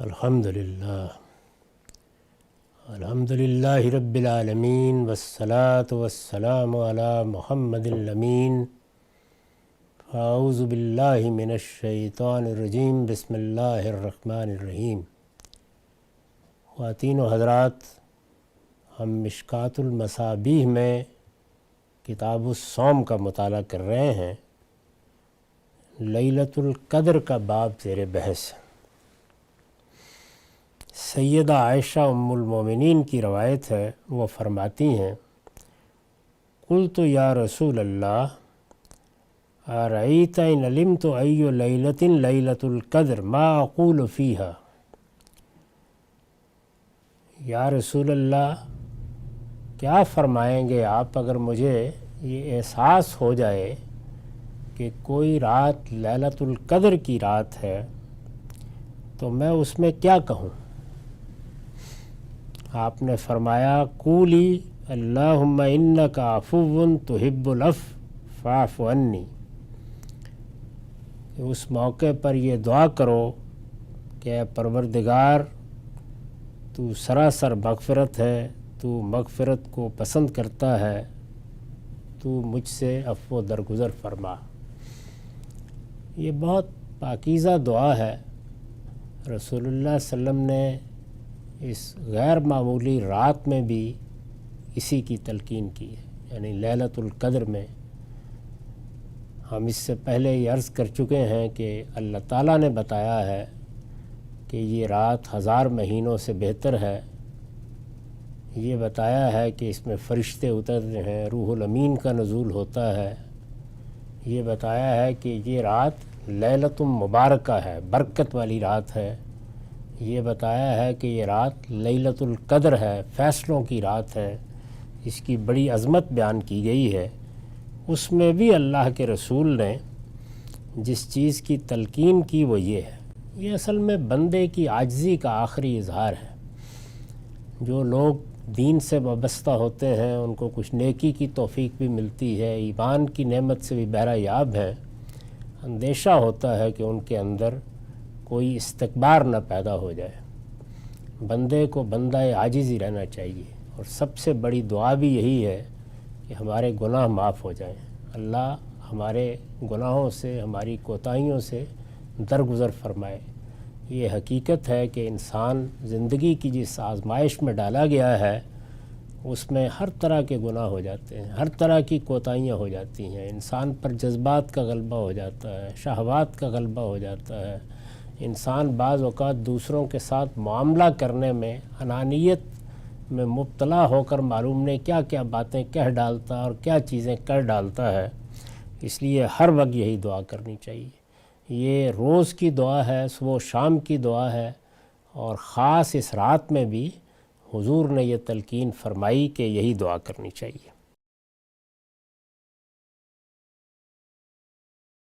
الحمدللہ رب العالمین والصلاة والسلام علی محمد الامین اعوذ باللہ من الشیطان الرجیم بسم اللہ الرحمن الرحیم۔ خواتین و حضرات، ہم مشکوٰۃ المصابیح میں کتاب الصوم کا مطالعہ کر رہے ہیں۔ لیلۃ القدر کا باب زیر بحث۔ سیدہ عائشہ ام المومنین کی روایت ہے، وہ فرماتی ہیں، قلت یا رسول اللہ ارأیت ان علمت ای لیلۃ لیلۃ القدر ما اقول فیہا۔ یا رسول اللہ، کیا فرمائیں گے آپ اگر مجھے یہ احساس ہو جائے کہ کوئی رات لیلۃ القدر کی رات ہے تو میں اس میں کیا کہوں؟ آپ نے فرمایا، قولی اللہم انک عفو تحب العفو فاعف عنی۔ اس موقع پر یہ دعا کرو کہ اے پروردگار، تو سراسر مغفرت ہے، تو مغفرت کو پسند کرتا ہے، تو مجھ سے عفو درگزر فرما۔ یہ بہت پاکیزہ دعا ہے۔ رسول اللہ صلی اللہ علیہ وسلم نے اس غیر معمولی رات میں بھی اسی کی تلقین کی ہے، یعنی لیلۃ القدر میں۔ ہم اس سے پہلے یہ عرض کر چکے ہیں کہ اللہ تعالیٰ نے بتایا ہے کہ یہ رات 1000 مہینوں سے بہتر ہے۔ یہ بتایا ہے کہ اس میں فرشتے اترتے ہیں، روح الامین کا نزول ہوتا ہے۔ یہ بتایا ہے کہ یہ رات لیلۃ مبارکہ ہے، برکت والی رات ہے۔ یہ بتایا ہے کہ یہ رات لیلۃ القدر ہے، فیصلوں کی رات ہے۔ اس کی بڑی عظمت بیان کی گئی ہے۔ اس میں بھی اللہ کے رسول نے جس چیز کی تلقین کی وہ یہ ہے۔ یہ اصل میں بندے کی عاجزی کا آخری اظہار ہے۔ جو لوگ دین سے وابستہ ہوتے ہیں ان کو کچھ نیکی کی توفیق بھی ملتی ہے، ایمان کی نعمت سے بھی بہرہ یاب ہیں، اندیشہ ہوتا ہے کہ ان کے اندر کوئی استکبار نہ پیدا ہو جائے۔ بندے کو بندہ عاجزی رہنا چاہیے، اور سب سے بڑی دعا بھی یہی ہے کہ ہمارے گناہ معاف ہو جائیں۔ اللہ ہمارے گناہوں سے، ہماری کوتاہیوں سے درگزر فرمائے۔ یہ حقیقت ہے کہ انسان زندگی کی جس آزمائش میں ڈالا گیا ہے اس میں ہر طرح کے گناہ ہو جاتے ہیں، ہر طرح کی کوتاہیاں ہو جاتی ہیں۔ انسان پر جذبات کا غلبہ ہو جاتا ہے، شہوات کا غلبہ ہو جاتا ہے۔ انسان بعض اوقات دوسروں کے ساتھ معاملہ کرنے میں انانیت میں مبتلا ہو کر معلوم نہیں کیا کیا باتیں کہہ ڈالتا اور کیا چیزیں کر ڈالتا ہے۔ اس لیے ہر وقت یہی دعا کرنی چاہیے۔ یہ روز کی دعا ہے، صبح و شام کی دعا ہے، اور خاص اس رات میں بھی حضور نے یہ تلقین فرمائی کہ یہی دعا کرنی چاہیے۔